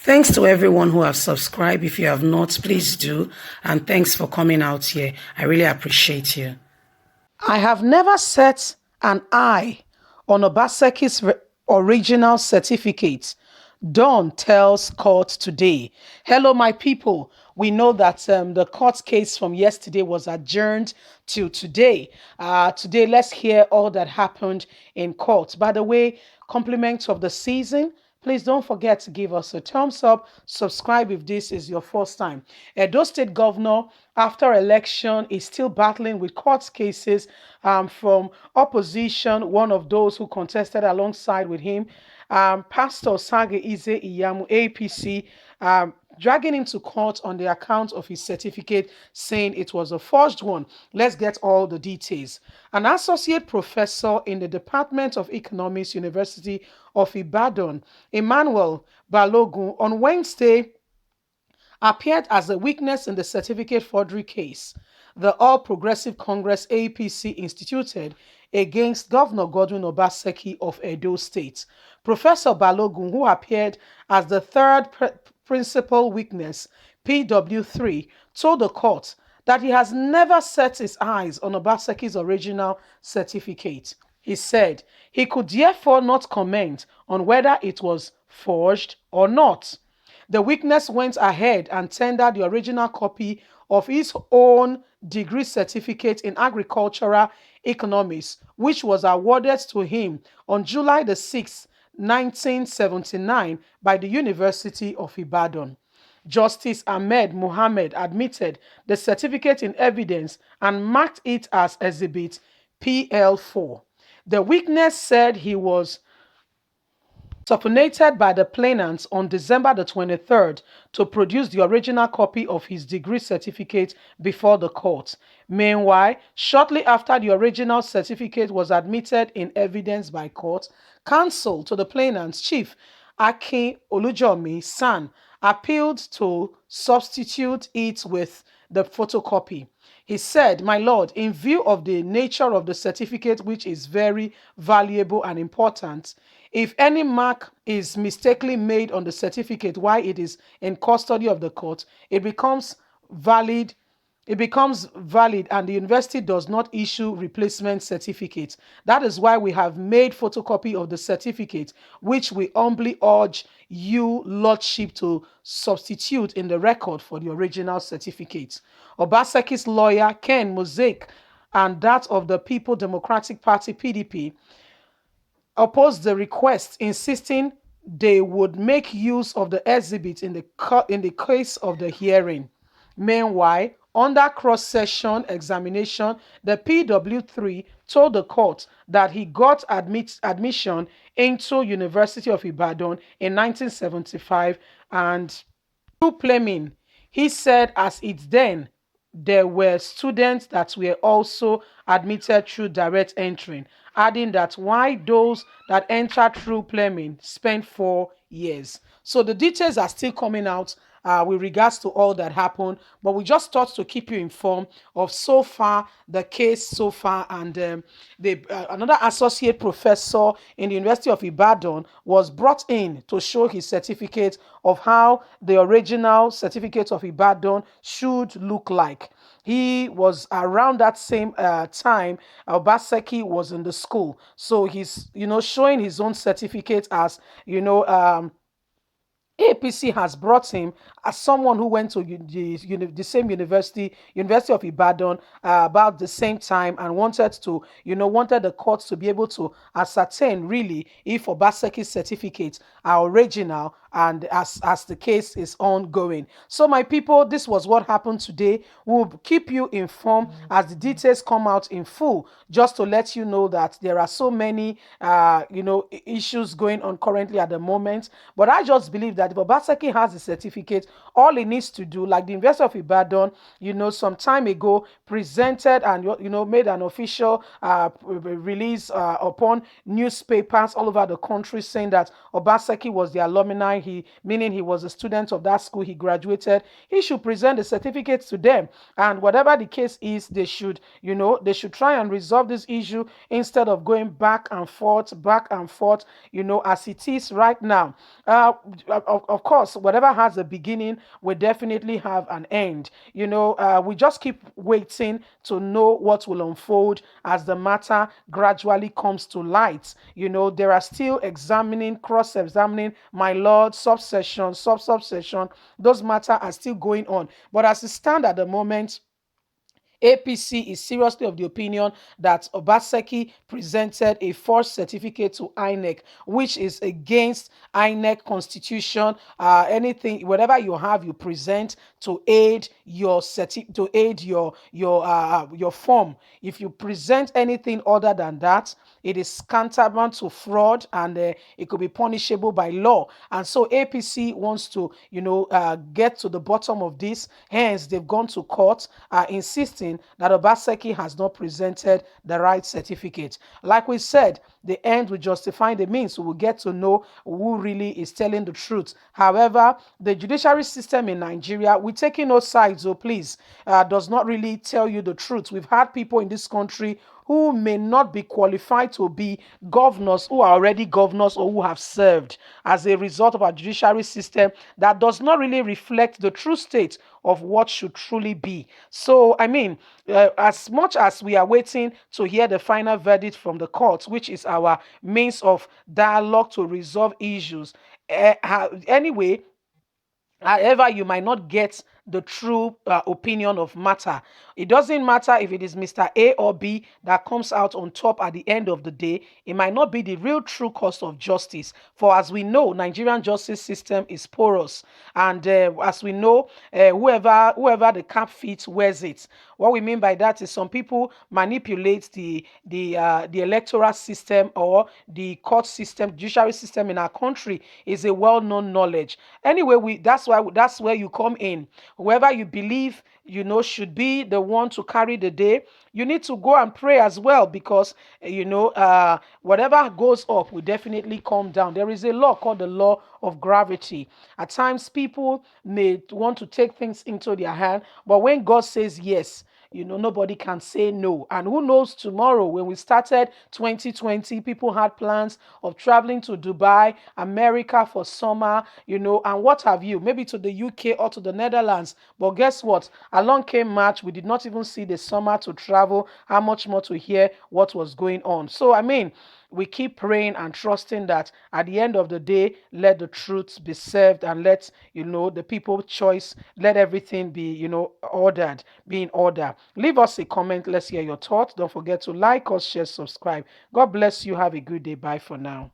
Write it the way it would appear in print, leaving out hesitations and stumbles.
Thanks to everyone who have subscribed. If you have not, please do. And thanks for coming out here. I really appreciate you. I have never set an eye on Obaseki's original certificate. Dawn tells court today. Hello, my people. We know that the court case from yesterday was adjourned till today. Today, let's hear all that happened in court. By the way, compliments of the season. Please don't forget to give us a thumbs up, subscribe if this is your first time. Edo State Governor, after election, is still battling with court cases from opposition, one of those who contested alongside with him, Pastor Sage Ize Iyamu, APC, dragging him to court on the account of his certificate, saying it was a forged one. Let's get all the details. An associate professor in the Department of Economics, University of Ibadan, Emmanuel Balogun, on Wednesday appeared as a witness in the certificate forgery case the All Progressive Congress APC instituted against Governor Godwin Obaseki of Edo State. Professor Balogun, who appeared as the third principal witness, PW3, told the court that he has never set his eyes on Obaseki's original certificate. He said he could therefore not comment on whether it was forged or not. The witness went ahead and tendered the original copy of his own degree certificate in agricultural economics, which was awarded to him on July the 6th, 1979 by the University of Ibadan. Justice Ahmed Mohammed admitted the certificate in evidence and marked it as Exhibit PL4. The witness said he was subpoenaed by the plaintiffs on December the 23rd to produce the original copy of his degree certificate before the court. Meanwhile, shortly after the original certificate was admitted in evidence by court, counsel to the plaintiffs, Chief Akin Olujomi San, appealed to substitute it with the photocopy. He said, "My lord, in view of the nature of the certificate, which is very valuable and important, if any mark is mistakenly made on the certificate while it is in custody of the court, it becomes valid and the university does not issue replacement certificates. That is why we have made photocopy of the certificate, which we humbly urge you, Lordship, to substitute in the record for the original certificate." Obaseki's lawyer, Ken Mosaic, and that of the People Democratic Party, PDP, opposed the request, insisting they would make use of the exhibit in the case of the hearing. Meanwhile, under cross-session examination, the PW3 told the court that he got admission into University of Ibadan in 1975 and through plumbing. He said as it then, there were students that were also admitted through direct entry, adding that why those that entered through plumbing spent 4 years. So the details are still coming out with regards to all that happened, but we just thought to keep you informed of so far the case so far. And another associate professor in the University of Ibadan was brought in to show his certificate of how the original certificate of Ibadan should look like. He was around that same time Obaseki was in the school, so he's showing his own certificate as APC has brought him as someone who went to the same University of Ibadan, about the same time, and wanted the courts to be able to ascertain really if Obaseki's certificates are original, and as the case is ongoing. So my people, this was what happened today. We'll keep you informed as the details come out in full, just to let you know that there are so many issues going on currently at the moment. But I just believe that if Obaseki has a certificate, all he needs to do, like the University of Ibadan, some time ago presented and made an official release upon newspapers all over the country, saying that Obaseki was the alumni meaning he was a student of that school, he graduated, he should present the certificate to them. And whatever the case is, they should, they should try and resolve this issue instead of going back and forth, as it is right now. Of course, whatever has a beginning will definitely have an end. We just keep waiting to know what will unfold as the matter gradually comes to light. There are still examining, cross-examining, my lord, subsection, subsection. Those matters are still going on. But as it stands at the moment, APC is seriously of the opinion that Obaseki presented a false certificate to INEC, which is against INEC constitution. Anything, whatever you have, you present to aid to aid your form. If you present anything other than that, it is tantamount to fraud, and it could be punishable by law. And so APC wants to, get to the bottom of this. Hence, they've gone to court, insisting that Obaseki has not presented the right certificate. Like we said, the end will justify the means. We will get to know who really is telling the truth. However, the judiciary system in Nigeria, we're taking no sides, so please, does not really tell you the truth. We've had people in this country who may not be qualified to be governors, who are already governors, or who have served as a result of our judiciary system that does not really reflect the true state of what should truly be. So, I mean, as much as we are waiting to hear the final verdict from the court, which is our means of dialogue to resolve issues, anyway, however, you might not get the true opinion of matter. It doesn't matter if it is Mr. A or B that comes out on top at the end of the day. It might not be the real true cost of justice. For as we know, Nigerian justice system is porous, and as we know, whoever the cap fits wears it. What we mean by that is some people manipulate the electoral system or the court system, judiciary system in our country is a well-known knowledge. Anyway, that's where you come in. Whoever you believe should be the one to carry the day, you need to go and pray as well, because whatever goes up will definitely come down. There is a law called the law of gravity. At times people may want to take things into their hand, but when God says yes, nobody can say no. And who knows, tomorrow, when we started 2020, people had plans of traveling to Dubai, America for summer, and what have you, maybe to the UK or to the Netherlands. But guess what? Along came March, we did not even see the summer to travel, how much more to hear what was going on. So, I mean, we keep praying and trusting that at the end of the day, let the truth be served, and let the people choice, let everything be ordered, be in order. Leave us a comment. Let's hear your thoughts. Don't forget to like us, share, subscribe. God bless you. Have a good day. Bye for now.